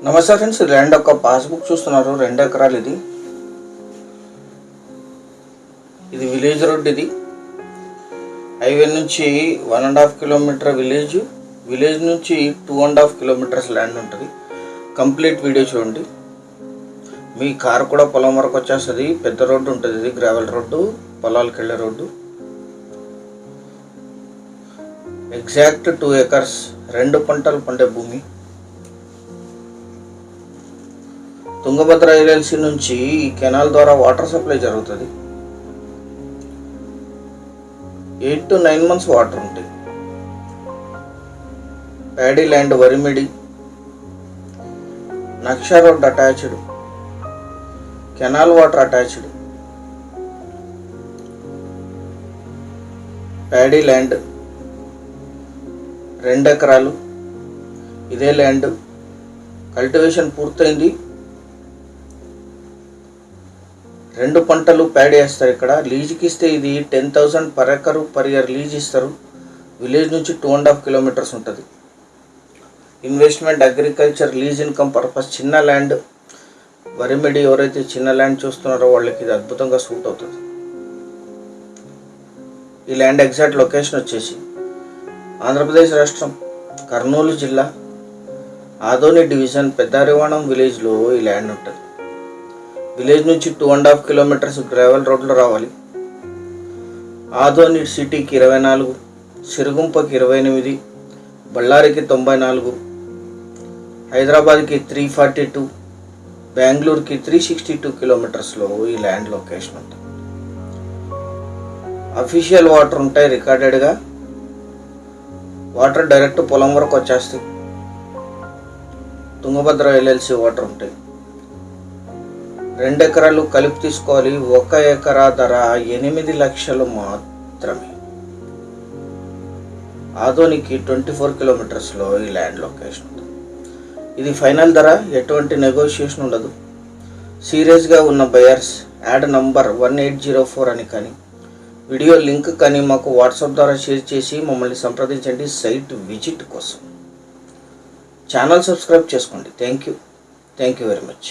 నమస్తే friends, land యొక్క passbook చూస్తున్నారు. 2 ఎకరాలు. ఇది విలేజ్ రోడ్. ఇది హైవే నుంచి 1.5 కిలోమీటర్ విలేజ్ నుంచి 2.5 కిలోమీటర్స్ ల్యాండ్ ఉంటుంది. కంప్లీట్ వీడియో చూడండి. మీ కారు కూడా పొలం వరకు వచ్చేస్తుంది. పెద్ద రోడ్డు ఉంటుంది. ఇది గ్రావెల్ రోడ్డు, పొలాలకు వెళ్ళే రోడ్డు. ఎగ్జాక్ట్ 2 ఎకర్స్, 2 పంటలు పండే భూమి. తుంగభద్ర ఎల్ఎల్సి నుంచి ఈ కెనాల్ ద్వారా వాటర్ సప్లై జరుగుతుంది. 8 to 9 months వాటర్ ఉంటాయి. ప్యాడీ ల్యాండ్, వరిమిడి, నక్షా road attached, canal water attached. Paddy land 2 ఎకరాలు. ఇదే ల్యాండ్ కల్టివేషన్ పూర్తయింది. 2 పంటలు ప్యాడీ వేస్తారు. ఇక్కడ లీజుకి ఇస్తే ఇది 10,000 per acre per year lease ఇస్తారు. విలేజ్ నుంచి 2.5 కిలోమీటర్స్ ఉంటుంది. Investment, agriculture, lease income purpose. చిన్న ల్యాండ్, వరిమిడి ఎవరైతే చిన్న ల్యాండ్ చూస్తున్నారో వాళ్ళకి ఇది అద్భుతంగా సూట్ అవుతుంది. ఈ ల్యాండ్ ఎగ్జాక్ట్ లొకేషన్ వచ్చేసి ఆంధ్రప్రదేశ్ రాష్ట్రం, కర్నూలు జిల్లా, ఆదోని డివిజన్, పెద్దారివాణం విలేజ్లో ఈ ల్యాండ్ ఉంటుంది. విలేజ్ నుంచి 2.5 కిలోమీటర్స్ గ్రావెల్ రోడ్లో రావాలి. ఆదోని సిటీకి 24, సిరుగుంపకి 28, బళ్ళారికి 94, హైదరాబాద్కి 342, బెంగళూరుకి 362 కిలోమీటర్స్లో ఈ ల్యాండ్ లొకేషన్ ఉంటుంది. అఫీషియల్ వాటర్ ఉంటాయి రికార్డెడ్గా. వాటర్ డైరెక్ట్ పొలం వరకు వచ్చేస్తాయి. తుంగభద్ర ఎల్ఎల్సి వాటర్ ఉంటాయి. 2 ఎకరాలు కలిపి తీసుకోవాలి. 1 ఎకరా ధర 8 లక్షలు మాత్రమే. ఆదోనికి 24 కిలోమీటర్స్లో ఈ ల్యాండ్ లొకేషన్ ఉంటుంది. ఇది ఫైనల్ ధర, ఎటువంటి నెగోషియేషన్ ఉండదు. సీరియస్గా ఉన్న బయర్స్ యాడ్ నంబర్ 1804 అని కానీ వీడియో లింక్ కానీ మాకు వాట్సాప్ ద్వారా షేర్ చేసి మమ్మల్ని సంప్రదించండి సైట్ విజిట్ కోసం. ఛానల్ సబ్స్క్రైబ్ చేసుకోండి. Thank you very much.